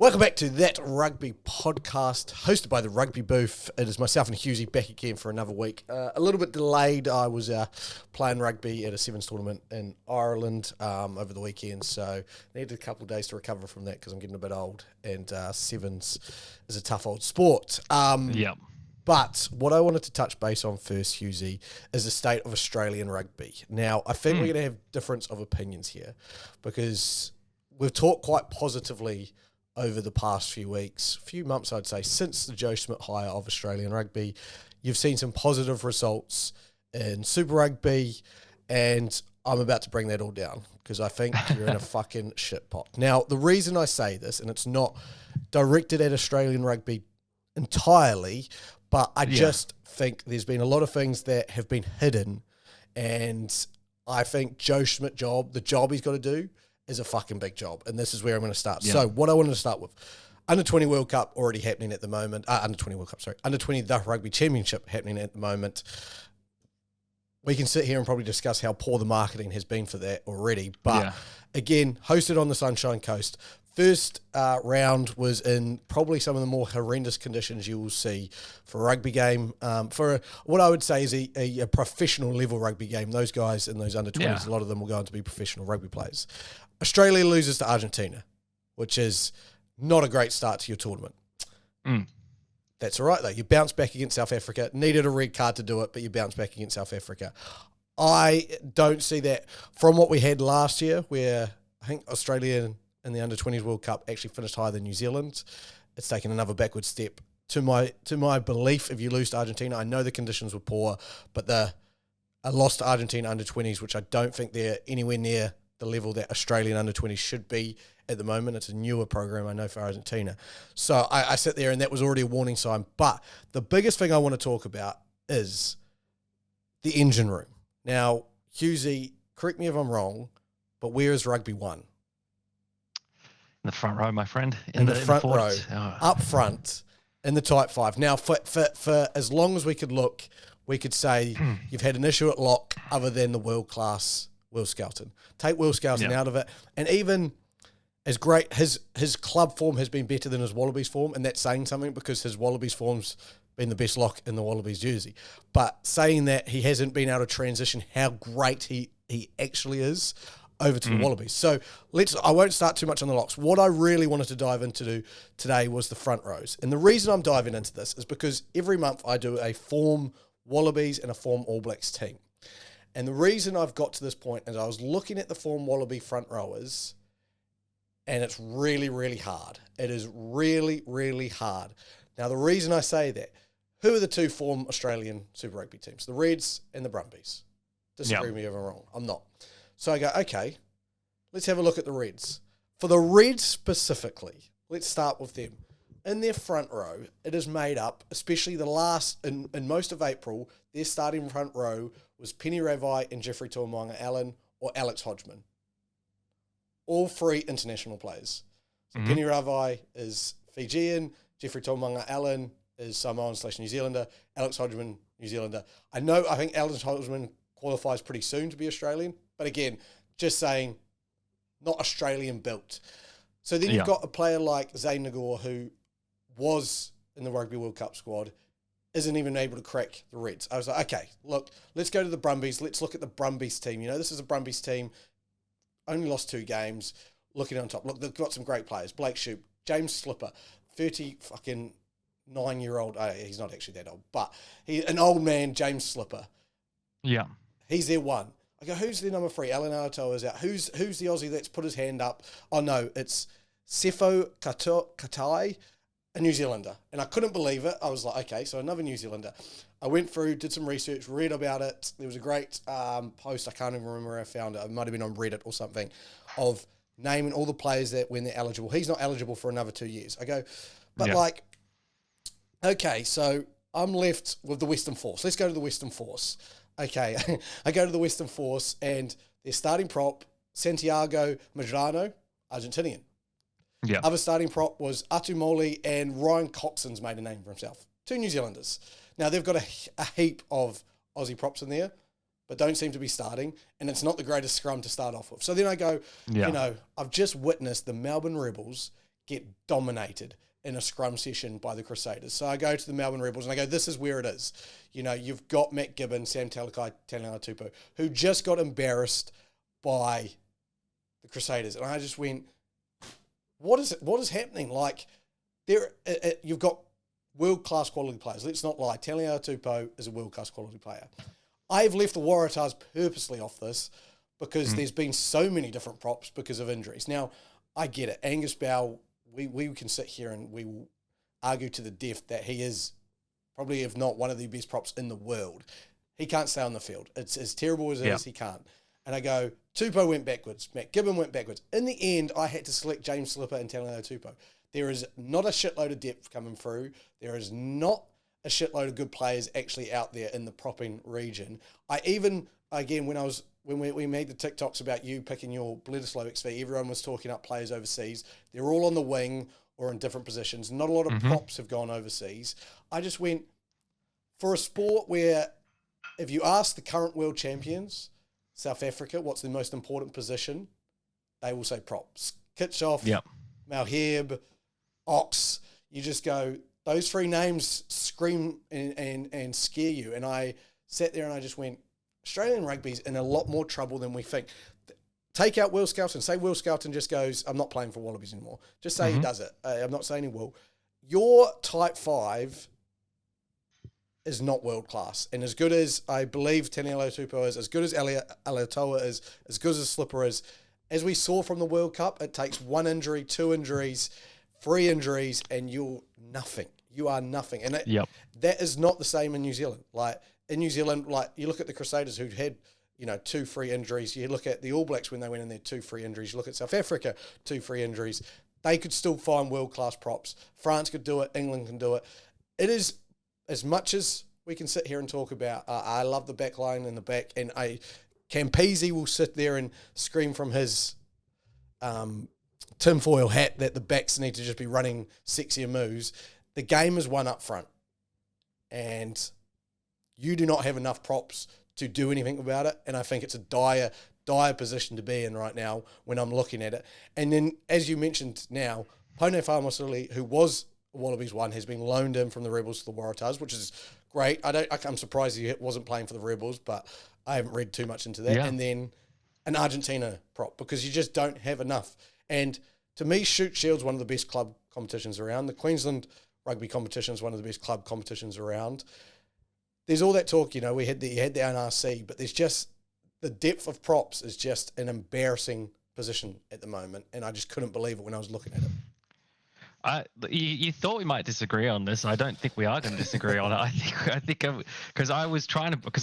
Welcome back to That Rugby podcast, hosted by the Rugby Booth. It is myself and Hughesy back again for another week. A little bit delayed. I was playing rugby at a sevens tournament in Ireland over the weekend, so needed a couple of days to recover from that because I'm getting a bit old, and sevens is a tough old sport. But what I wanted to touch base on first, Hughesy, is the state of Australian rugby. Now, I think we're going to have difference of opinions here because we've talked quite positively over the past few months, I'd say, since the Joe Schmidt hire of Australian rugby. You've seen some positive results in Super Rugby, and I'm about to bring that all down because I think you're in a fucking shit pot. Now, the reason I say this, and it's not directed at Australian rugby entirely, but I just think there's been a lot of things that have been hidden, and I think Joe Schmidt the job he's got to do, is a fucking big job, and this is where I'm going to start. Yeah. So what I wanted to start with, Under-20 World Cup already happening at the moment. Under-20 the Rugby Championship happening at the moment. We can sit here and probably discuss how poor the marketing has been for that already. But again, hosted on the Sunshine Coast. First round was in probably some of the more horrendous conditions you will see for a rugby game. For what I would say is a professional level rugby game. Those guys in those under-20s, a lot of them will go on to be professional rugby players. Australia loses to Argentina, which is not a great start to your tournament. That's all right, though. You bounce back against South Africa. Needed a red card to do it, but you bounce back against South Africa. I don't see that from what we had last year, where I think Australia in the Under-20s World Cup actually finished higher than New Zealand. It's taken another backward step. To my belief, if you lose to Argentina, I know the conditions were poor, but a loss to Argentina Under-20s, which I don't think they're anywhere near the level that Australian Under-20s should be at the moment. It's a newer program, I know, for Argentina. So I sit there, and that was already a warning sign. But the biggest thing I want to talk about is the engine room. Now, Hughesy, correct me if I'm wrong, but where is Rugby One? In the front row, my friend. In the front row, up front, in the tight five. Now, for as long as we could look, we could say you've had an issue at lock other than the world-class Will Skelton. Take Will Skelton out of it. And even as great, his club form has been better than his Wallabies form, and that's saying something because his Wallabies form's been the best lock in the Wallabies jersey. But saying that he hasn't been able to transition how great he actually is over to the Wallabies. So I won't start too much on the locks. What I really wanted to dive into today was the front rows. And the reason I'm diving into this is because every month I do a form Wallabies and a form All Blacks team. And the reason I've got to this point is I was looking at the form Wallaby front rowers, and it's really, really hard. It is really, really hard. Now, the reason I say that, who are the two form Australian Super Rugby teams? The Reds and the Brumbies. Disagree with me if I'm wrong. I'm not. So I go, okay, let's have a look at the Reds. For the Reds specifically, let's start with them. In their front row, it is made up, especially in most of April, their starting front row was Penny Ravai and Jeffrey Tuamanga-Allen or Alex Hodgman. All three international players. So Penny Ravai is Fijian, Jeffrey Tuamanga-Allen is Samoan/New Zealander, Alex Hodgman, New Zealander. I think Alex Hodgman qualifies pretty soon to be Australian, but again, just saying, not Australian built. So then you've got a player like Zayn Nagor, who was in the Rugby World Cup squad, isn't even able to crack the Reds. I was like, okay, look, let's go to the Brumbies. Let's look at the Brumbies team. You know, this is a Brumbies team, only lost 2 games, looking on top. Look, they've got some great players. Blake Shoup, James Slipper, 9-year-old. He's not actually that old, but an old man, James Slipper. Yeah. He's their one. I go, who's their number 3? Alan Aratoa is out. Who's the Aussie that's put his hand up? Oh, no, it's Sefo Katai, a New Zealander. And I couldn't believe it. I was like, okay, so another New Zealander. I went through, did some research, read about it. There was a great post, I can't even remember where I found it. It might have been on Reddit or something, of naming all the players that when they're eligible. He's not eligible for another 2 years. I go, but okay, so I'm left with the Western Force. Let's go to the Western Force. Okay, I go to the Western Force, and their starting prop, Santiago Medrano, Argentinian. Yeah. Other starting prop was Atu Moli, and Ryan Coxon's made a name for himself. 2 New Zealanders. Now, they've got a heap of Aussie props in there, but don't seem to be starting, and it's not the greatest scrum to start off with. So then I go, I've just witnessed the Melbourne Rebels get dominated in a scrum session by the Crusaders. So I go to the Melbourne Rebels and I go, this is where it is. You know, you've got Matt Gibbon, Sam Talakai, Taniela Tupou, who just got embarrassed by the Crusaders. And I just went, what is happening? Like, you've got world-class quality players. Let's not lie. Taniela Tupou is a world-class quality player. I've left the Waratahs purposely off this because there's been so many different props because of injuries. Now, I get it. Angus Bell, we can sit here and we will argue to the death that he is probably, if not one of the best props in the world. He can't stay on the field. It's as terrible as it is, he can't. And I go, Tupou went backwards. Matt Gibbon went backwards. In the end, I had to select James Slipper and Taniela Tupou. There is not a shitload of depth coming through. There is not a shitload of good players actually out there in the propping region. I even, again, when we made the TikToks about you picking your Bledisloe XV, everyone was talking up players overseas. They're all on the wing or in different positions. Not a lot of props have gone overseas. I just went, for a sport where if you ask the current world champions, South Africa, what's the most important position? They will say props. Kitchoff, Malherbe, Ox. You just go, those three names scream and scare you. And I sat there and I just went, Australian rugby's in a lot more trouble than we think. Take out Will Skelton. Say Will Skelton just goes, I'm not playing for Wallabies anymore. Just say he does it. I'm not saying he will. Your type 5 is not world class. And as good as I believe Taniela Tupou is, as good as Alatoa is, as good as Slipper is, as we saw from the World Cup, it takes 1 injury, 2 injuries, 3 injuries, and you're nothing. You are nothing. And that is not the same in New Zealand. Like, in New Zealand, like, you look at the Crusaders who had, 2 free injuries. You look at the All Blacks when they went in there, 2 free injuries. You look at South Africa, 2 free injuries. They could still find world-class props. France could do it. England can do it. It is, as much as we can sit here and talk about, I love the back line in the back, and Campese will sit there and scream from his tinfoil hat that the backs need to just be running sexier moves. The game is won up front, and you do not have enough props to do anything about it, and I think it's a dire position to be in right now when I'm looking at it. And then, as you mentioned now, Pone Fa'amausili, who was Wallabies 1, has been loaned in from the Rebels to the Waratahs, which is great. I'm surprised he wasn't playing for the Rebels, but I haven't read too much into that. Yeah. And then an Argentina prop, because you just don't have enough. And to me, Shoot Shield's one of the best club competitions around. The Queensland Rugby competition is one of the best club competitions around. There's all that talk, you had the NRC, but there's just the depth of props is just an embarrassing position at the moment, and I just couldn't believe it when I was looking at it. You thought we might disagree on this. I don't think we are going to disagree on it. I think because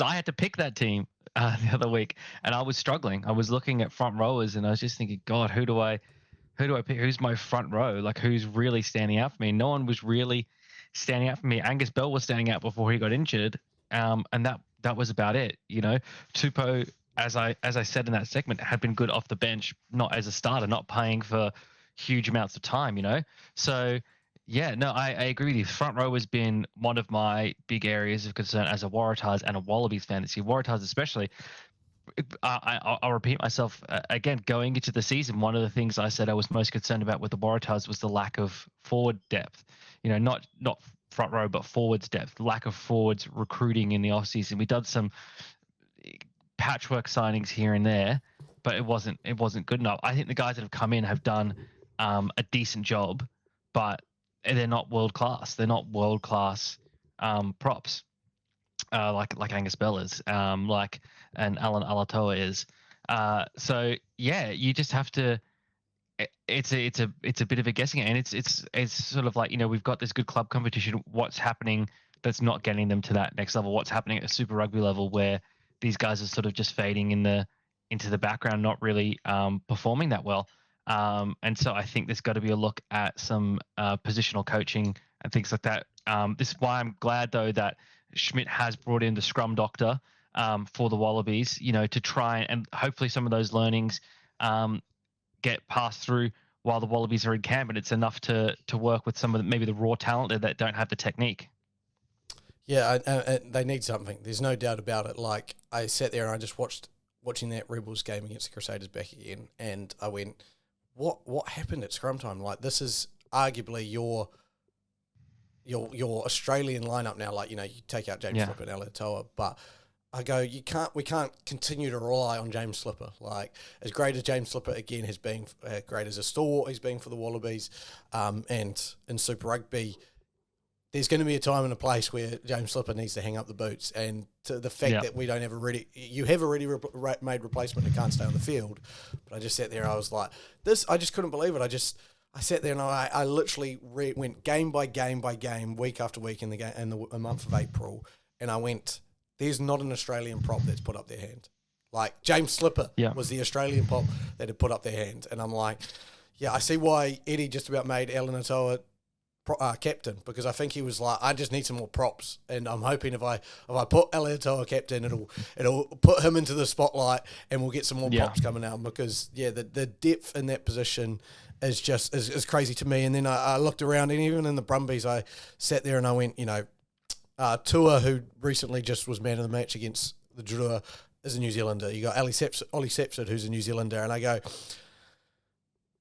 I had to pick that team the other week, and I was struggling. I was looking at front rowers, and I was just thinking, God, who do I pick? Who's my front row? Like, who's really standing out for me? No one was really standing out for me. Angus Bell was standing out before he got injured, and that was about it. Tupou, as I said in that segment, had been good off the bench, not as a starter, not playing for huge amounts of time. So yeah, no, I agree with you. Front row has been one of my big areas of concern as a Waratahs and a Wallabies fan. See, Waratahs especially. I'll repeat myself again. Going into the season, one of the things I said I was most concerned about with the Waratahs was the lack of forward depth. Not front row, but forwards depth. Lack of forwards recruiting in the off season. We did some patchwork signings here and there, but it wasn't good enough. I think the guys that have come in have done a decent job, but they're not world class. They're not world class props. Like Angus Bell is, and Alan Alatoa is. So yeah, you just have to. It's a bit of a guessing game, and it's sort of like, we've got this good club competition. What's happening that's not getting them to that next level? What's happening at a Super Rugby level where these guys are sort of just fading into the background, not really performing that well? And so I think there's got to be a look at some positional coaching and things like that. This is why I'm glad though that Schmidt has brought in the scrum doctor for the Wallabies, to try and hopefully some of those learnings get passed through while the Wallabies are in camp, and it's enough to work with some of maybe the raw talent that don't have the technique. Yeah, and they need something. There's no doubt about it. Like, I sat there and I just watching that Rebels game against the Crusaders back again, and I went, what happened at scrum time? Like, this is arguably your Australian lineup now, like, you take out James Slipper and Alatoa, but I go, we can't continue to rely on James Slipper. Like, as great as James Slipper again has been, great as a stalwart he's been for the Wallabies, and in Super Rugby, there's going to be a time and a place where James Slipper needs to hang up the boots. And to the fact that we don't have you have a made replacement who can't stay on the field. But I just sat there, I was like, I just couldn't believe it. I sat there and I literally went game by game by game, week after week in the month of April, and I went, there's not an Australian prop that's put up their hand. Like, James Slipper was the Australian prop that had put up their hand. And I'm like, I see why Eddie just about made Alatoa captain, because I think he was like, I just need some more props, and I'm hoping if I put Alatoa captain, it'll put him into the spotlight, and we'll get some more props coming out, because the depth in that position is just is crazy to me. And then I looked around, and even in the Brumbies, I sat there and I went, Tua, who recently just was man of the match against the Drua, is a New Zealander. You got Ollie Sepsid, who's a New Zealander, and I go,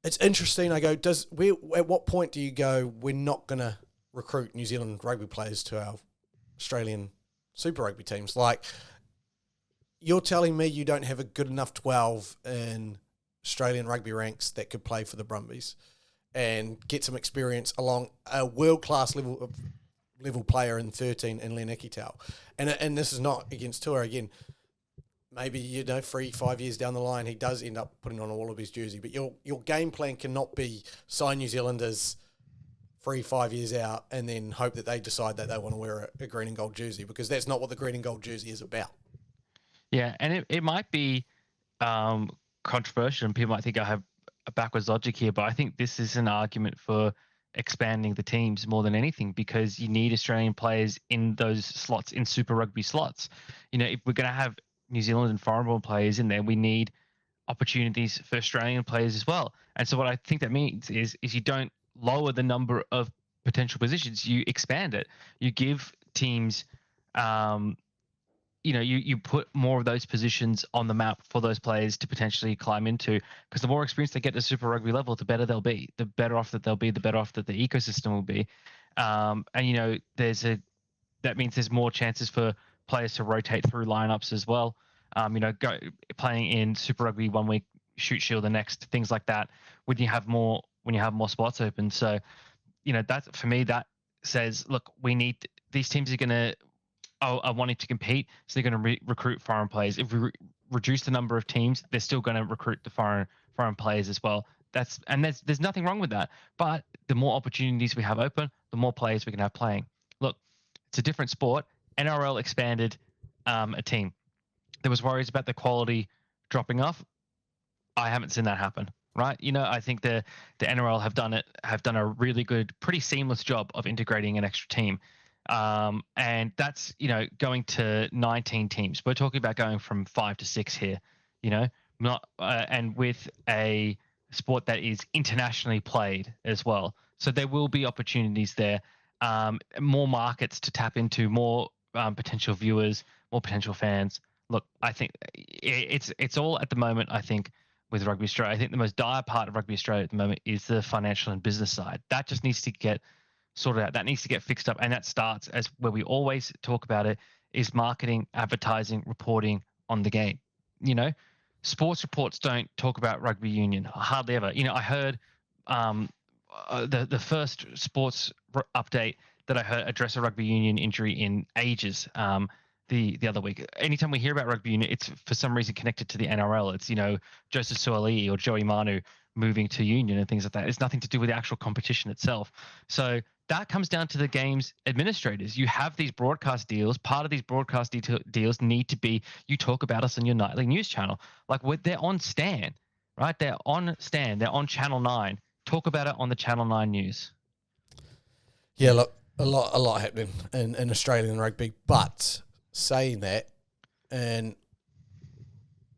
it's interesting. I go, at what point do you go, we're not going to recruit New Zealand rugby players to our Australian Super Rugby teams? Like, you're telling me you don't have a good enough 12 in Australian rugby ranks that could play for the Brumbies and get some experience along a world-class level player in 13 in Len Ikitau. And this is not against Tua again. Maybe, 3-5 years down the line, he does end up putting on all of his jersey. But your game plan cannot be sign New Zealanders 3-5 years out and then hope that they decide that they want to wear a green and gold jersey, because that's not what the green and gold jersey is about. Yeah, and it might be controversial, and people might think I have a backwards logic here, but I think this is an argument for expanding the teams more than anything, because you need Australian players in those slots, in Super Rugby slots. If we're going to have New Zealand and foreign-born players in there, we need opportunities for Australian players as well. And so what I think that means is you don't lower the number of potential positions, you expand it. You give teams, you put more of those positions on the map for those players to potentially climb into, because the more experience they get at Super Rugby level, the better they'll be. The better off that they'll be, the better off that the ecosystem will be. That means there's more chances for players to rotate through lineups as well. Go playing in Super Rugby 1 week, shoot shield the next, things like that. When you have more spots open, so that, for me, that says, look, we need these teams are wanting to compete, so they're going to recruit foreign players. If we reduce the number of teams, they're still going to recruit the foreign players as well. There's nothing wrong with that. But the more opportunities we have open, the more players we can have playing. Look, it's a different sport. NRL expanded a team. There was worries about the quality dropping off. I haven't seen that happen, right? I think the NRL have done a really good, pretty seamless job of integrating an extra team. And that's, going to 19 teams. We're talking about going from 5 to 6 here, and with a sport that is internationally played as well. So there will be opportunities there, more markets to tap into, more potential viewers, more potential fans. Look, I think it's all at the moment, I think, with Rugby Australia. I think the most dire part of Rugby Australia at the moment is the financial and business side. That just needs to get sorted out. That needs to get fixed up. And that starts, as where we always talk about it, is marketing, advertising, reporting on the game. Sports reports don't talk about rugby union, hardly ever. I heard the first sports update that I heard address a rugby union injury in ages. The other week, anytime we hear about rugby union, it's for some reason connected to the NRL. It's Joseph Suaalii or Joey Manu moving to union and things like that. It's nothing to do with the actual competition itself. So that comes down to the game's administrators. You have these broadcast deals. Part of these broadcast deals need to be, you talk about us on your nightly news channel. Like, they're on Stan, right? They're on Stan. They're on Channel 9. Talk about it on the Channel 9 news. Yeah, look, a lot happening in Australian rugby. But saying that, and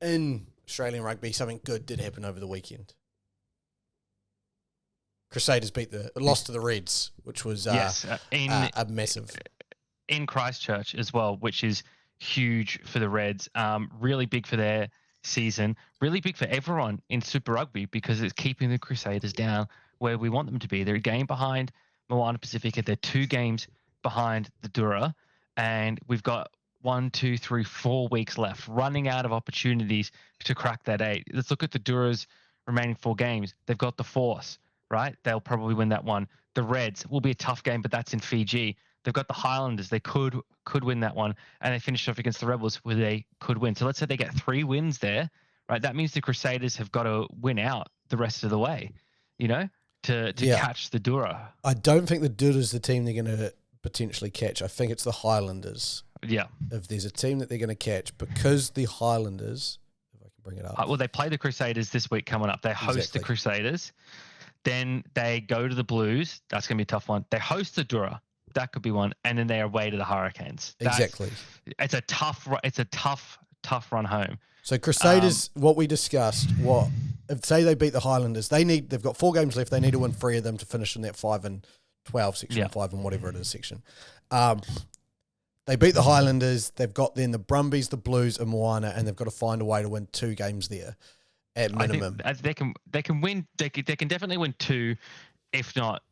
in Australian rugby, something good did happen over the weekend. Crusaders lost to the Reds, which was a massive. In Christchurch as well, which is huge for the Reds. Really big for their season. Really big for everyone in Super Rugby, because it's keeping the Crusaders down where we want them to be. They're a game behind Moana Pacifica. They're 2 games behind the Dura, and we've got 1, 2, 3, 4 weeks left, running out of opportunities to crack that 8. Let's look at the Dura's remaining 4 games. They've got the Force, right? They'll probably win that one. The Reds will be a tough game, but that's in Fiji. They've got the Highlanders. They could win that one, and they finished off against the Rebels, where they could win. So let's say they get 3 wins there, right? That means the Crusaders have got to win out the rest of the way, to catch the Dura. I don't think the Dura's the team they're going to potentially catch. I think it's the Highlanders. Yeah. If there's a team that they're going to catch, because the Highlanders, if I can bring it up. Well, they play the Crusaders this week coming up. They host the Crusaders. Then they go to the Blues. That's going to be a tough one. They host the Dura. That could be one. And then they're away to the Hurricanes. Exactly. It's a tough run home. So Crusaders, what we discussed, if say they beat the Highlanders, they've got 4 games left. They need to win 3 of them to finish in that 5-12 section, 5 and whatever it is section. They beat the Highlanders. They've got then the Brumbies, the Blues, and Moana, and they've got to find a way to win 2 games there at minimum. I think they can win. They can definitely win 2, if not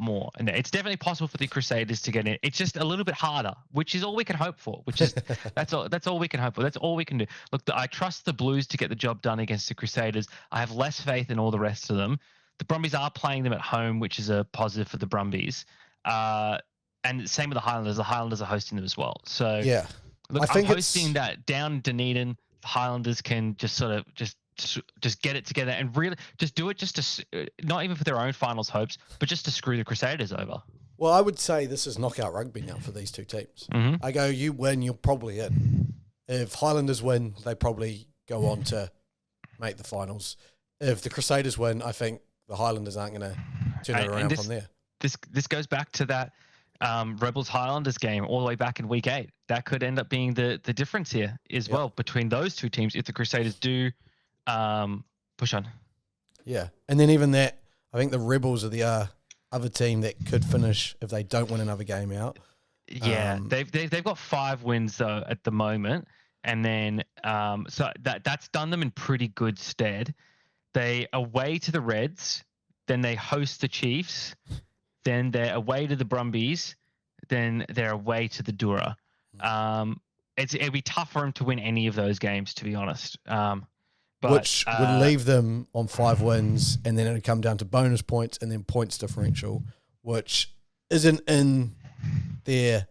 more. And it's definitely possible for the Crusaders to get in. It's just a little bit harder, which is all we can hope for. That's all we can hope for. That's all we can do. Look, I trust the Blues to get the job done against the Crusaders. I have less faith in all the rest of them. The Brumbies are playing them at home, which is a positive for the Brumbies. And same with the Highlanders. The Highlanders are hosting them as well. So yeah, look, I'm hosting that down Dunedin. The Highlanders can just sort of just get it together and really just do it, just to not even for their own finals hopes, but just to screw the Crusaders over. Well, I would say this is knockout rugby now for these 2 teams. Mm-hmm. I go, you win, you're probably in. If Highlanders win, they probably go on to make the finals. If the Crusaders win, I think the Highlanders aren't going to turn it around from there. This goes back to that Rebels Highlanders game all the way back in week 8. That could end up being the difference here as well between those 2 teams if the Crusaders do push on. Yeah, and then even that, I think the Rebels are the other team that could finish if they don't win another game out. Yeah, they've got 5 wins though at the moment, and then so that's done them in pretty good stead. They away to the Reds, then they host the Chiefs, then they're away to the Brumbies, then they're away to the Dura. It'd be tough for them to win any of those games, to be honest. Which would leave them on 5 wins, and then it would come down to bonus points and then points differential, which isn't in their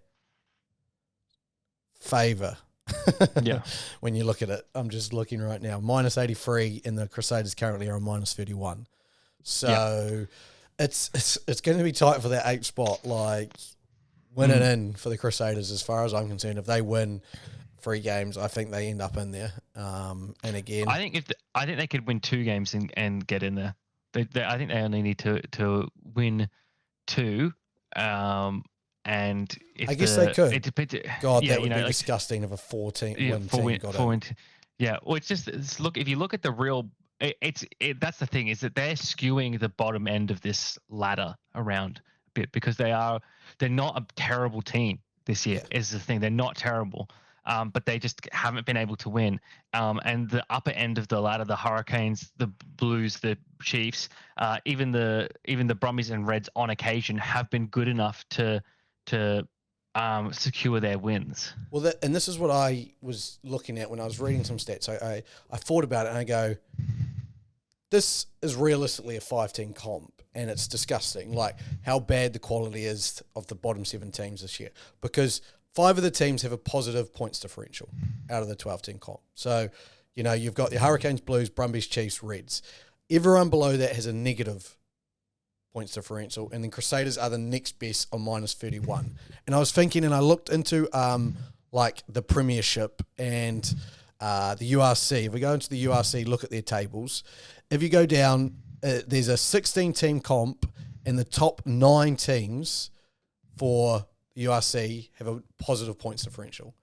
favour. Yeah. When you look at it, I'm just looking right now. Minus 83, and the Crusaders currently are on minus 31. So it's going to be tight for that 8 spot. Like, win it in for the Crusaders, as far as I'm concerned. If they win 3 games, I think they end up in there. And again, I think they could win 2 games and get in there. I think they only need to win 2. And I guess they could. It depends. God, that would be disgusting if a 14-win team got it. Yeah, well, look. If you look at the real, that's the thing, is that they're skewing the bottom end of this ladder around a bit, because they're not a terrible team this year. Is the thing, they're not terrible. But they just haven't been able to win. And the upper end of the ladder, the Hurricanes, the Blues, the Chiefs, even the Brumbies and Reds on occasion have been good enough to secure their wins. Well, and this is what I was looking at when I was reading some stats. I thought about it and I go, this is realistically a 5-team comp, and it's disgusting, like how bad the quality is of the bottom 7 teams this year, because 5 of the teams have a positive points differential out of the 12-team comp. So, you've got the Hurricanes, Blues, Brumbies, Chiefs, Reds. Everyone below that has a negative points differential, and then Crusaders are the next best on minus 31. And I was thinking, and I looked into like the Premiership and the URC. If we go into the URC, look at their tables. If you go down, there's a 16-team comp, and the top 9 teams for the URC have a positive points differential.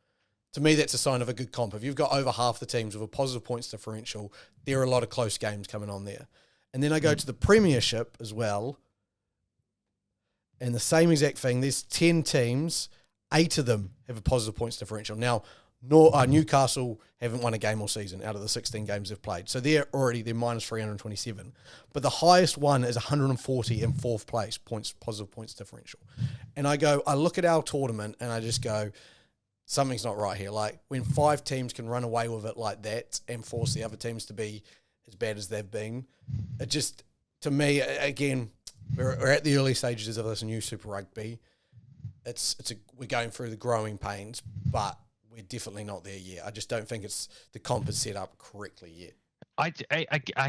To me, that's a sign of a good comp. If you've got over half the teams with a positive points differential, there are a lot of close games coming on there. And then I go to the Premiership as well, and the same exact thing. There's 10 teams, 8 of them have a positive points differential. Now, Newcastle haven't won a game all season out of the 16 games they've played. So they're minus 327. But the highest one is 140 in fourth place, positive points differential. And I look at our tournament and I just go, something's not right here. Like, when 5 teams can run away with it like that and force the other teams to be as bad as they've been, it just, to me, again, we're at the early stages of this new Super Rugby. We're going through the growing pains, but we're definitely not there yet. I just don't think the comp is set up correctly yet. I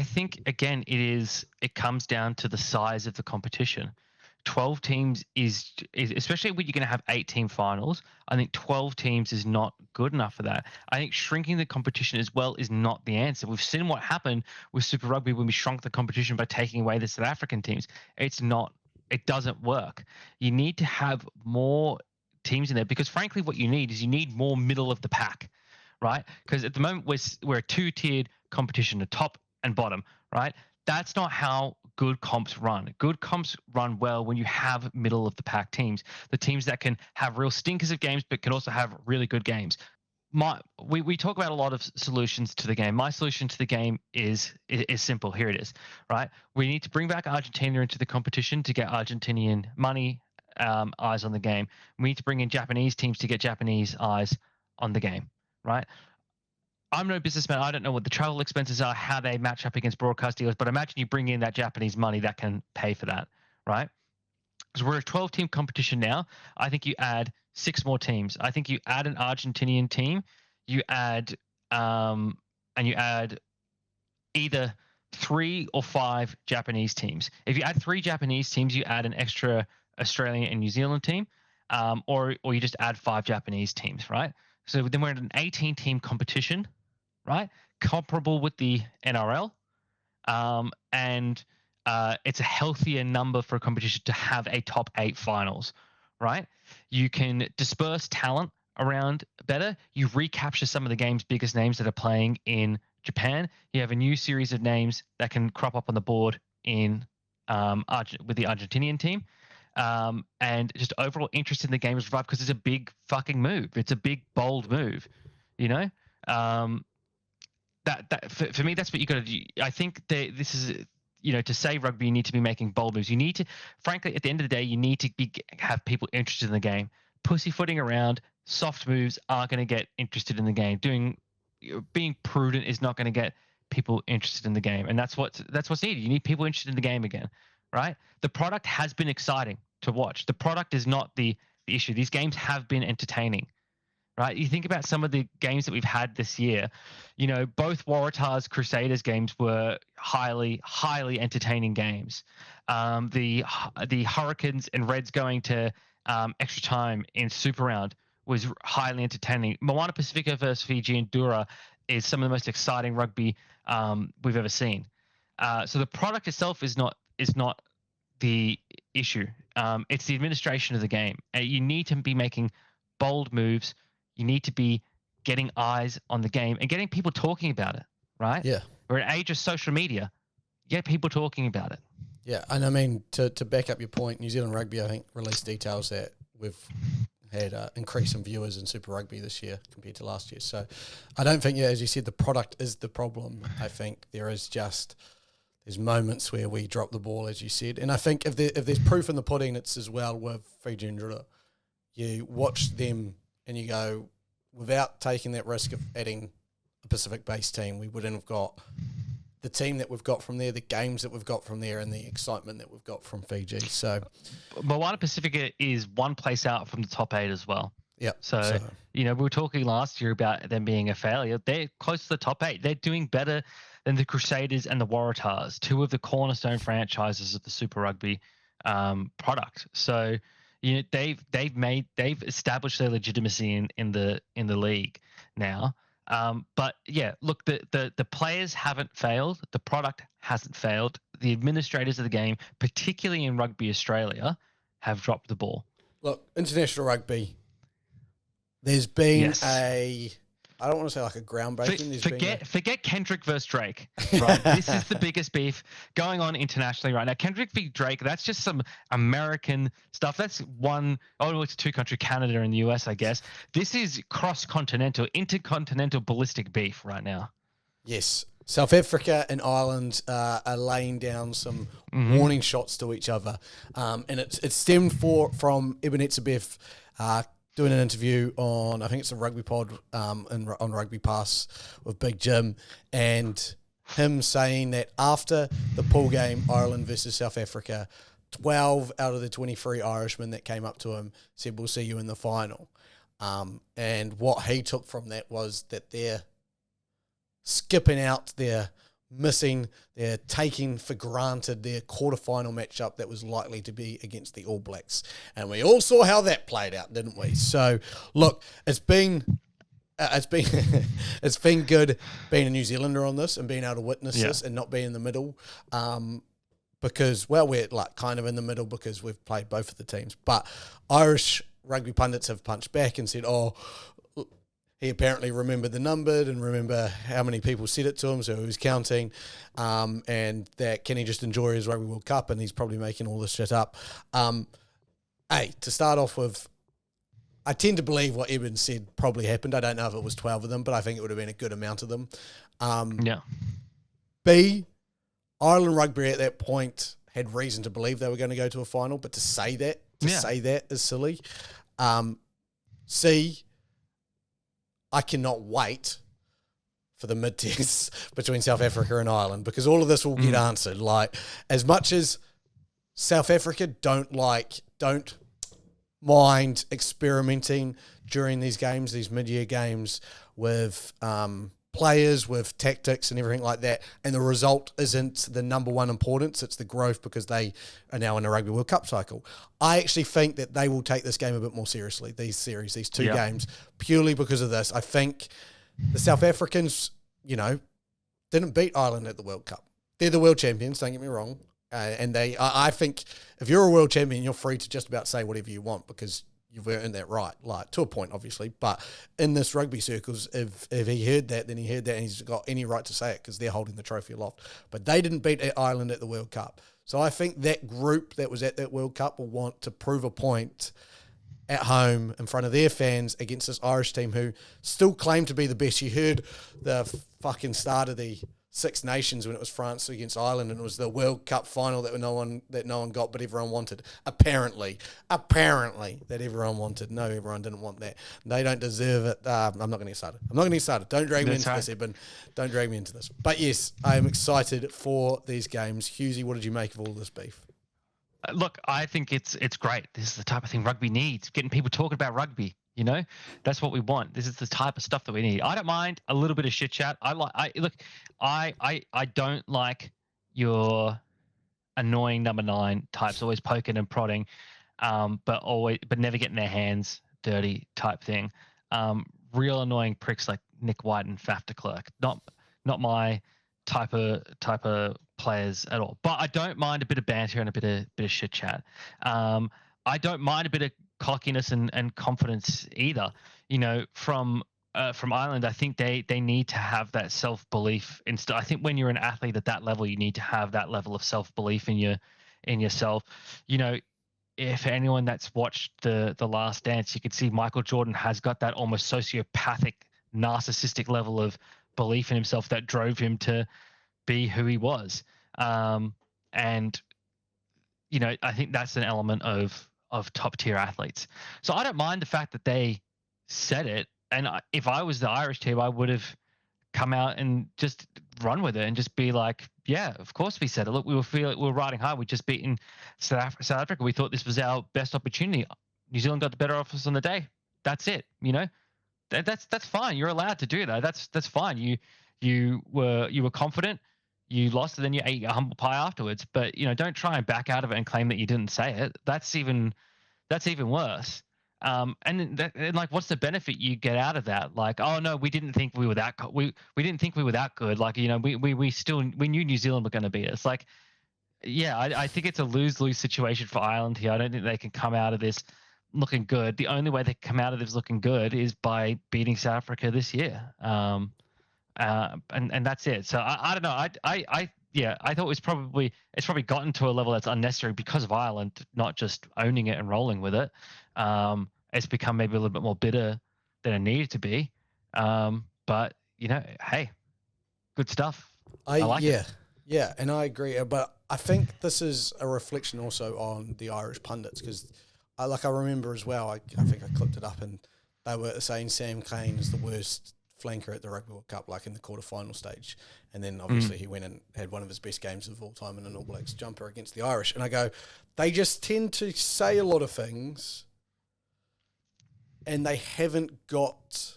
think, again, it comes down to the size of the competition. 12 teams is especially when you're going to have 8-team finals. I think 12 teams is not good enough for that. I think shrinking the competition as well is not the answer. We've seen what happened with Super Rugby when we shrunk the competition by taking away the South African teams. It doesn't work. You need to have more teams in there, because frankly what you need more middle of the pack, right? Because at the moment we're a 2-tiered competition, the top and bottom, right? That's not how good comps run. Good comps run well when you have middle of the pack teams, the teams that can have real stinkers of games but can also have really good games. We talk about a lot of solutions to the game. My solution to the game is simple. Here it is, right? We need to bring back Argentina into the competition to get Argentinian money, eyes on the game. We need to bring in Japanese teams to get Japanese eyes on the game, right? I'm no businessman. I don't know what the travel expenses are, how they match up against broadcast deals, but imagine you bring in that Japanese money that can pay for that, right? Because we're a 12-team competition now. I think you add 6 more teams. I think you add an Argentinian team, you add either 3 or 5 Japanese teams. If you add 3 Japanese teams, you add an extra Australian and New Zealand team, or you just add 5 Japanese teams, right? So then we're in an 18-team competition, right? Comparable with the NRL, and it's a healthier number for a competition to have a top 8 finals, right? You can disperse talent around better. You recapture some of the game's biggest names that are playing in Japan. You have a new series of names that can crop up on the board in with the Argentinian team. And just overall interest in the game is revived because it's a big fucking move. It's a big, bold move, you know? That for me, that's what you got to do. I think this is, to say rugby, you need to be making bold moves. You need to, frankly, at the end of the day, you need to have people interested in the game. Pussyfooting around, soft moves aren't going to get interested in the game. Being prudent is not going to get people interested in the game, and that's what's needed. You need people interested in the game again, right? The product has been exciting to watch. The product is not the issue. These games have been entertaining. Right, you think about some of the games that we've had this year. Both Waratahs Crusaders games were highly, highly entertaining games. The Hurricanes and Reds going to extra time in Super Round was highly entertaining. Moana Pacifica versus Fiji and Dura is some of the most exciting rugby we've ever seen. So the product itself is not the issue. It's the administration of the game. You need to be making bold moves. You need to be getting eyes on the game and getting people talking about it, right? Yeah. We're in an age of social media. Get people talking about it. Yeah, and I mean, to back up your point, New Zealand Rugby, I think, released details that we've had increase in viewers in Super Rugby this year compared to last year. So I don't think, as you said, the product is the problem. I think there's moments where we drop the ball, as you said. And I think if there's proof in the pudding, it's as well with Fiji and Dura. You watch them and you go, without taking that risk of adding a Pacific-based team, we wouldn't have got the team that we've got from there, the games that we've got from there, and the excitement that we've got from Fiji. So, Moana Pacifica is one place out from the top 8 as well. Yeah. So we were talking last year about them being a failure. They're close to the top 8. They're doing better than the Crusaders and the Waratahs, 2 of the cornerstone franchises of the Super Rugby product. So, they've established their legitimacy in the league now. But yeah, look, the players haven't failed. The product hasn't failed. The administrators of the game, particularly in Rugby Australia, have dropped the ball. Look, international rugby, there's been a I don't want to say like a groundbreaking. Forget Kendrick versus Drake, right? This is the biggest beef going on internationally right now. Kendrick v. Drake, that's just some American stuff. That's it's two country, Canada and the US, I guess. This is cross-continental, intercontinental ballistic beef right now. Yes. South Africa and Ireland are laying down some warning shots to each other. And it stemmed from Ebenezer Biff doing an interview on, I think it's a Rugby Pod on Rugby Pass with Big Jim, and him saying that after the pool game, Ireland versus South Africa, 12 out of the 23 Irishmen that came up to him said, we'll see you in the final. And what he took from that was that they're skipping out, they're missing, they're taking for granted their quarterfinal matchup that was likely to be against the All Blacks. And we all saw how that played out, didn't we? So, look, it's been it's been good being a New Zealander on this and being able to witness this and not be in the middle, because, well, we're like kind of in the middle because we've played both of the teams. But Irish rugby pundits have punched back and said, he apparently remembered the number and remember how many people said it to him, so he was counting, and that can he just enjoy his Rugby World Cup, and he's probably making all this shit up. To start off with, I tend to believe what Eben said probably happened. I don't know if it was 12 of them, but I think it would have been a good amount of them. B, Ireland Rugby at that point had reason to believe they were going to go to a final, but to say that is silly. C, I cannot wait for the mid-tests between South Africa and Ireland, because all of this will get answered. Like, as much as South Africa don't mind experimenting during these games, these mid-year games, with players, with tactics and everything like that, and the result isn't the number one importance, it's the growth, because they are now in a Rugby World Cup cycle. I actually think that they will take this game a bit more seriously, these two games, purely because of this. I think the South Africans, didn't beat Ireland at the World Cup. They're the world champions, don't get me wrong. And I think if you're a world champion, you're free to just about say whatever you want, because you've earned that right, like, to a point, obviously. But in this rugby circles, if he heard that, then he heard that, and he's got any right to say it because they're holding the trophy aloft. But they didn't beat Ireland at the World Cup. So I think that group that was at that World Cup will want to prove a point at home in front of their fans against this Irish team who still claim to be the best. You heard the fucking start of the Six Nations when it was France against Ireland, and it was the World Cup final that no one got, but everyone wanted. Apparently, that everyone wanted. No, everyone didn't want that. They don't deserve it. I'm not going to get started. Don't drag me into this, Eben. Don't drag me into this. But yes, I am excited for these games. Hughesy, what did you make of all this beef? Look, I think it's great. This is the type of thing rugby needs. Getting people talking about rugby. That's what we want. This is the type of stuff that we need. I don't mind a little bit of shit chat. I don't like your annoying number 9 types, always poking and prodding, but never getting their hands dirty type thing. Real annoying pricks like Nick White and Faf de Klerk. Not my type of players at all. But I don't mind a bit of banter and a bit of shit chat. I don't mind a bit of cockiness and confidence either. From Ireland, I think they need to have that self-belief. I think when you're an athlete at that level, you need to have that level of self-belief in yourself. If anyone that's watched the Last Dance, you could see Michael Jordan has got that almost sociopathic, narcissistic level of belief in himself that drove him to be who he was. And I think that's an element of top tier athletes. So I don't mind the fact that they said it. And if I was the Irish team, I would have come out and just run with it and just be like, yeah, of course we said it. Look, we were riding hard. We just beaten South Africa. We thought this was our best opportunity. New Zealand got the better of us on the day. That's it. That's fine. You're allowed to do that. That's fine. You were confident. You lost, and then you ate a humble pie afterwards. But don't try and back out of it and claim that you didn't say it. That's even worse. And what's the benefit you get out of that? Like, oh no, we didn't think we were that. We didn't think we were that good. Like, we knew New Zealand were going to beat us. Like, yeah, I think it's a lose-lose situation for Ireland here. I don't think they can come out of this looking good. The only way they come out of this looking good is by beating South Africa this year. And that's it. So I don't know. I thought it's probably gotten to a level that's unnecessary because of Ireland not just owning it and rolling with it. It's become maybe a little bit more bitter than it needed to be. But hey, good stuff. I like it. Yeah, and I agree. But I think this is a reflection also on the Irish pundits because I remember as well. I think I clipped it up and they were saying Sam Cane is the worst flanker at the Rugby World Cup, like in the quarterfinal stage. And then obviously he went and had one of his best games of all time in an All Blacks jumper against the Irish. And I go, they just tend to say a lot of things and they haven't got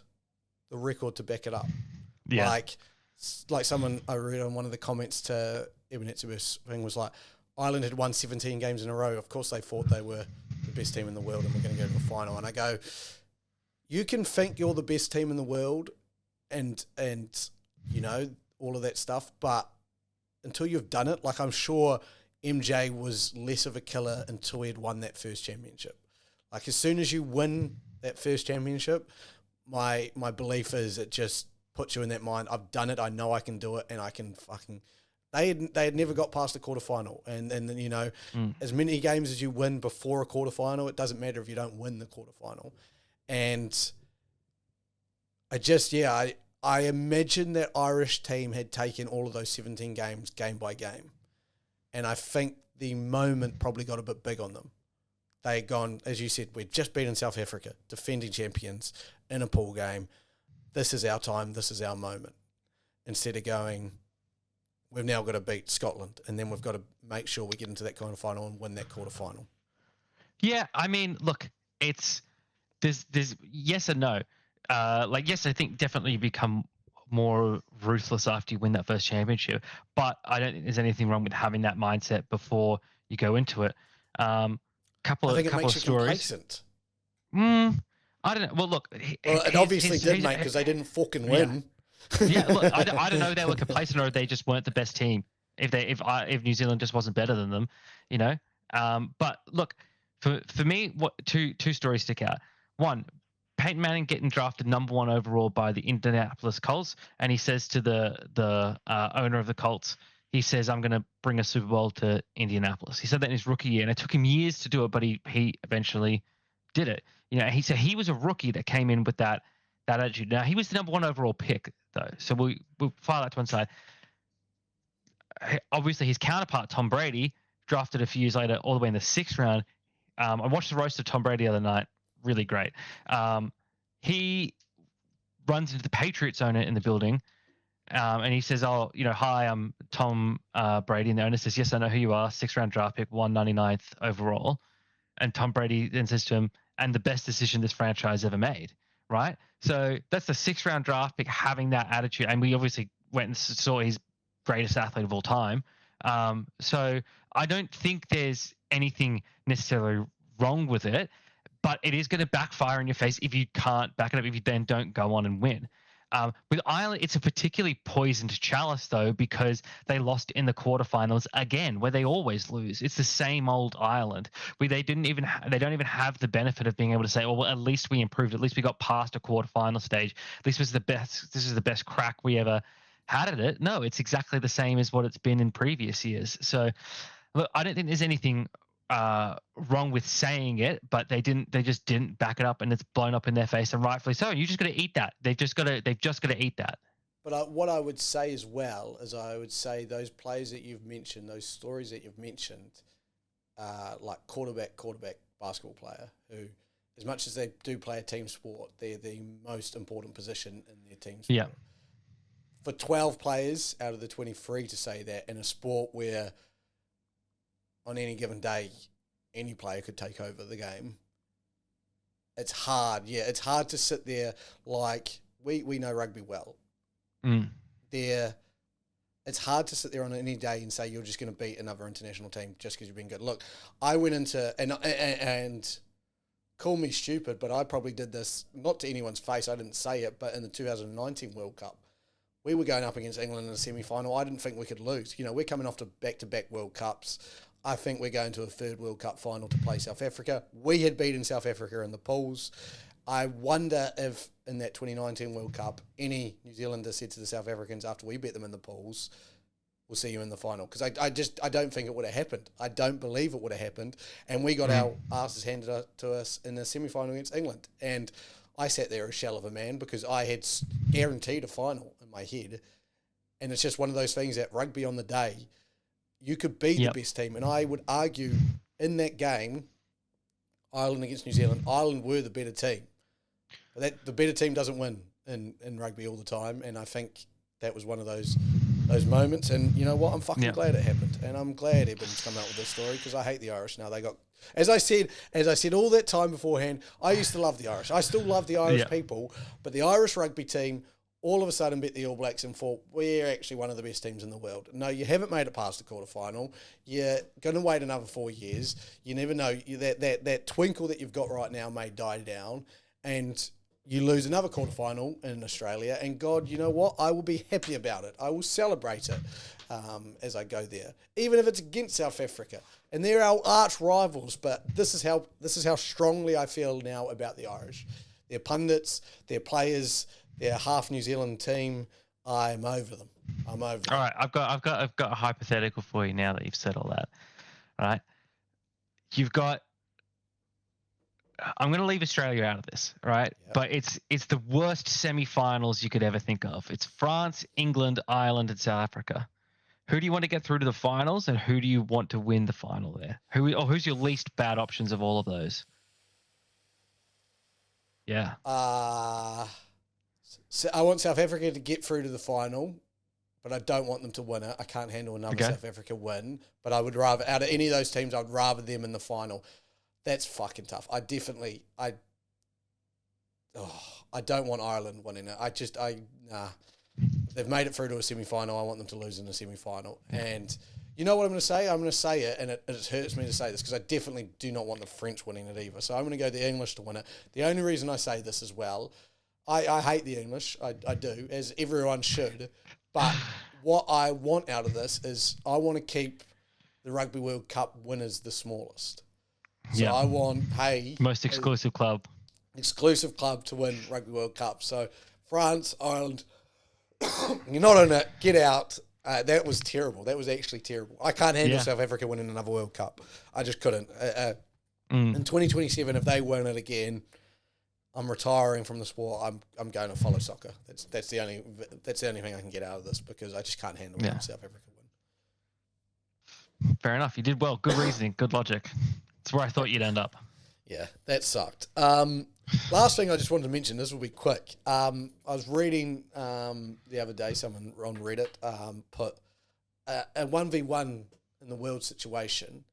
the record to back it up. Yeah. Like someone I read on one of the comments to Ebenetzi's thing was like, Ireland had won 17 games in a row. Of course they thought they were the best team in the world and we're going to go to the final. And I go, you can think you're the best team in the world and all of that stuff, but until you've done it, like I'm sure MJ was less of a killer until he had won that first championship. Like as soon as you win that first championship, my belief is it just puts you in that mind. I've done it. I know I can do it, and I can fucking. They had never got past the quarterfinal, and then as many games as you win before a quarterfinal, it doesn't matter if you don't win the quarterfinal, and I imagine that Irish team had taken all of those 17 games game by game, and I think the moment probably got a bit big on them. They had gone, as you said, we'd just beaten South Africa, defending champions in a pool game. This is our time. This is our moment. Instead of going, we've now got to beat Scotland, and then we've got to make sure we get into that quarterfinal and win that quarterfinal. Yeah, I mean, look, it's there's yes and no. Yes, I think definitely you become more ruthless after you win that first championship, but I don't think there's anything wrong with having that mindset before you go into it. Couple of stories. Complacent. I don't know. Well, look. It obviously did, mate, because they didn't fucking win. Yeah, look, I don't know if they were complacent or if they just weren't the best team. If New Zealand just wasn't better than them, But look, for me, what two stories stick out. One, Peyton Manning getting drafted number 1 overall by the Indianapolis Colts, and he says to the owner of the Colts, he says, "I'm going to bring a Super Bowl to Indianapolis." He said that in his rookie year, and it took him years to do it, but he eventually did it. He said he was a rookie that came in with that attitude. Now, he was the number 1 overall pick, though, so we'll file that to one side. Obviously, his counterpart, Tom Brady, drafted a few years later all the way in the 6th round. I watched the roast of Tom Brady the other night. Really great. He runs into the Patriots owner in the building, and he says, "Oh, hi, I'm Tom Brady." And the owner says, "Yes, I know who you are. 6th round draft pick, 199th overall." And Tom Brady then says to him, "And the best decision this franchise ever made." Right? So that's the 6th round draft pick having that attitude. And we obviously went and saw his greatest athlete of all time. So I don't think there's anything necessarily wrong with it, but it is going to backfire in your face if you can't back it up, if you then don't go on and win. With Ireland, it's a particularly poisoned chalice, though, because they lost in the quarterfinals again, where they always lose. It's the same old Ireland. They don't even have the benefit of being able to say, "Oh, well, at least we improved. At least we got past a quarterfinal stage. This was the best. This is the best crack we ever had at it." No, it's exactly the same as what it's been in previous years. So, look, I don't think there's anything wrong with saying it, but they just didn't back it up, and it's blown up in their face, and rightfully so. You just got to eat that. They've just got to eat that. But what I would say as well is I would say those players that you've mentioned, those stories that you've mentioned, like quarterback basketball player who, as much as they do play a team sport, they're the most important position in their team sport. Yeah. For 12 players out of the 23 to say that in a sport where on any given day, any player could take over the game. It's hard. Yeah, it's hard to sit there like we know rugby well. It's hard to sit there on any day and say you're just going to beat another international team just because you've been good. Look, I went into and call me stupid, but I probably did this not to anyone's face. I didn't say it, but in the 2019 World Cup, we were going up against England in a semi-final. I didn't think we could lose. We're coming off to back-to-back World Cups. I think we're going to a third World Cup final to play South Africa. We had beaten South Africa in the pools. I wonder if in that 2019 World Cup, any New Zealander said to the South Africans after we beat them in the pools, we'll see you in the final. Because I don't think it would have happened. I don't believe it would have happened. And we got our asses handed to us in the semi-final against England. And I sat there a shell of a man because I had guaranteed a final in my head. And it's just one of those things that rugby on the day, you could be the best team. And I would argue in that game, Ireland against New Zealand, Ireland were the better team. But the better team doesn't win in rugby all the time, and I think that was one of those moments. And you know what? I'm fucking glad it happened, and I'm glad Eben's come out with this story because I hate the Irish now. They got, as I said all that time beforehand, I used to love the Irish. I still love the Irish people, but the Irish rugby team all of a sudden beat the All Blacks and thought, we're actually one of the best teams in the world. No, you haven't made it past the quarterfinal. You're going to wait another 4 years. You never know. That twinkle that you've got right now may die down, and you lose another quarterfinal in Australia, and God, you know what? I will be happy about it. I will celebrate it as I go there, even if it's against South Africa. And they're our arch rivals, but this is how strongly I feel now about the Irish. Their pundits, their players, their half New Zealand team. I'm over them. I'm over them. All right, I've got a hypothetical for you now that you've said all that. All right, you've got. I'm going to leave Australia out of this, right? Yep. But it's the worst semi-finals you could ever think of. It's France, England, Ireland, and South Africa. Who do you want to get through to the finals, and who do you want to win the final there? Who's your least bad options of all of those? Yeah. So I want South Africa to get through to the final, but I don't want them to win it. I can't handle another South Africa win, but I would rather, out of any of those teams, I'd rather them in the final. That's fucking tough. I don't want Ireland winning it. Nah. They've made it through to a semi-final. I want them to lose in the semi-final. And you know what I'm going to say? I'm going to say it, and it hurts me to say this because I definitely do not want the French winning it either. So I'm going to go the English to win it. The only reason I say this as well, I hate the English. I do, as everyone should. But what I want out of this is I want to keep the Rugby World Cup winners the smallest. So I want, most exclusive club. Exclusive club to win Rugby World Cup. So France, Ireland, you're not in it, get out. That was terrible. That was actually terrible. I can't handle South Africa winning another World Cup. I just couldn't. In 2027, if they win it again, I'm retiring from the sport. I'm going to follow soccer. That's the only thing I can get out of this because I just can't handle South Africa win. Fair enough. You did well. Good reasoning. Good logic. That's where I thought you'd end up. Yeah, that sucked. Last thing I just wanted to mention, this will be quick. I was reading the other day, someone on Reddit put a 1v1 in the world situation.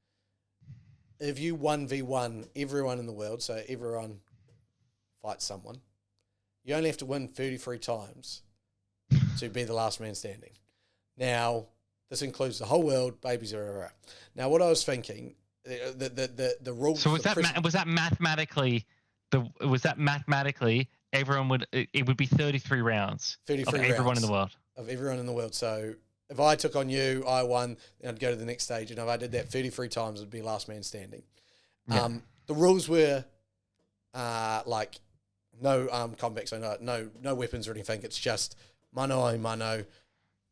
If you 1v1 everyone in the world, so everyone fights someone, you only have to win 33 times to be the last man standing. Now, this includes the whole world, babies everywhere. Now, what I was thinking, the rules. So was that mathematically everyone would it would be 33 rounds 33 of everyone in the world. Of everyone in the world. So if I took on you, I won, then I'd go to the next stage, and if I did that 33 times, it'd be last man standing. Yeah. The rules were like no armed combat, so no weapons or anything. It's just mano a mano,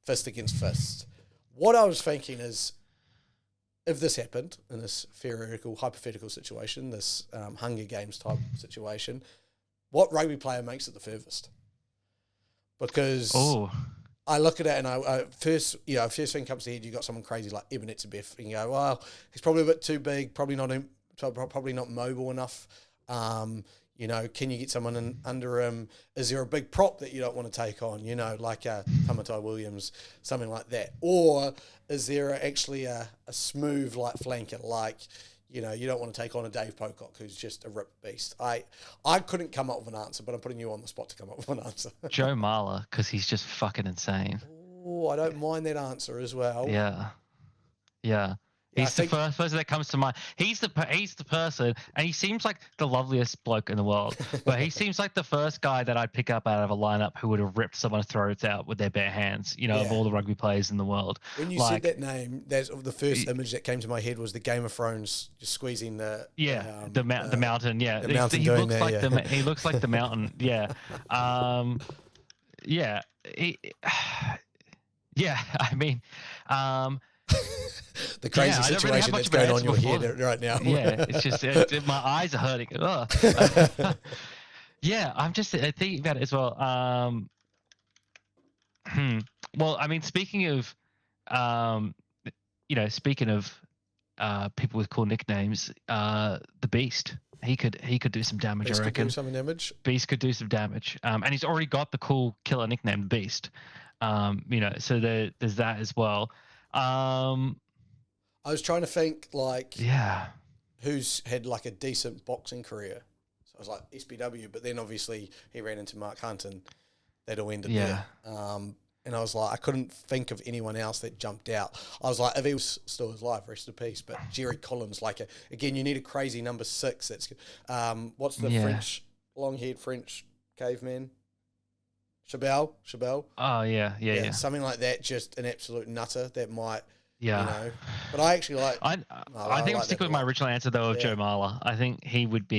fist against fist. What I was thinking is, if this happened in this theoretical, hypothetical situation, this Hunger Games type situation, what rugby player makes it the furthest? Because I look at it and I first thing comes to head, you got someone crazy like Eben Etzebeth, and you go, well, he's probably a bit too big, probably not mobile enough. Can you get someone under him? Is there a big prop that you don't want to take on? Like Tamatai Williams, something like that, or is there actually a smooth like flanker, like you don't want to take on a Dave Pocock who's just a ripped beast. I couldn't come up with an answer, but I'm putting you on the spot to come up with an answer. Joe Marler, because he's just fucking insane. Oh, I don't mind that answer as well. Yeah. He's the first person that comes to mind. He's the person, and he seems like the loveliest bloke in the world. But he seems like the first guy that I'd pick up out of a lineup who would have ripped someone's throats out with their bare hands. Of all the rugby players in the world. When you said that name, that's the first image that came to my head was the Game of Thrones just squeezing the mountain. Yeah, the mountain he doing looks that, like he looks like the mountain. Yeah, yeah. Yeah, I mean, the crazy situation that's going on in your head right now. Yeah, it's just my eyes are hurting. Yeah, I'm just thinking about it as well. Well, I mean, speaking of people with cool nicknames, the Beast. He could do some damage. Beast I reckon. Could do some damage. Beast could do some damage. And he's already got the cool killer nickname, Beast. So there's that as well. I was trying to think who's had like a decent boxing career. So I was like SBW, but then obviously he ran into Mark Hunt and that all ended there. And I was like, I couldn't think of anyone else that jumped out. I was like, if he was still alive, rest in peace. But Jerry Collins, again, you need a crazy number 6. That's what's the French, long-haired French caveman? Chabelle. Oh, yeah. Something like that, just an absolute nutter that might, But I actually like... I think I'm sticking with my original answer, though, of Joe Marler. I think he would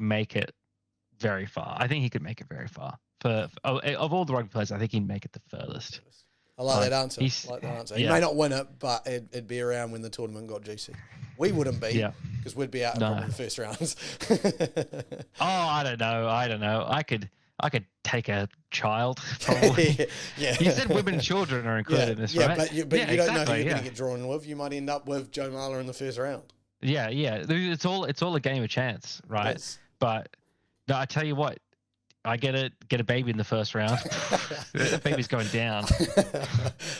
make it very far. I think he could make it very far. Of all the rugby players, I think he'd make it the furthest. I like that answer. He may not win it, but it'd be around when the tournament got juicy. We wouldn't be, because we'd be out in probably the first rounds. I don't know. I could take a child, probably. You said women and children are included in this, right? But you don't know who you're going to get drawn with. You might end up with Joe Marler in the first round. Yeah. It's all a game of chance, right? Yes. But no, I tell you what. I get a baby in the first round. The baby's going down.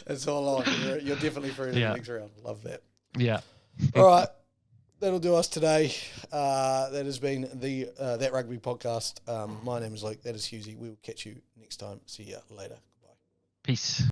It's all on. You're definitely through to the next round. Love that. Yeah. All right. That'll do us today. That has been the That Rugby podcast. My name is Luke. That is Husey. We will catch you next time. See you later. Goodbye. Peace.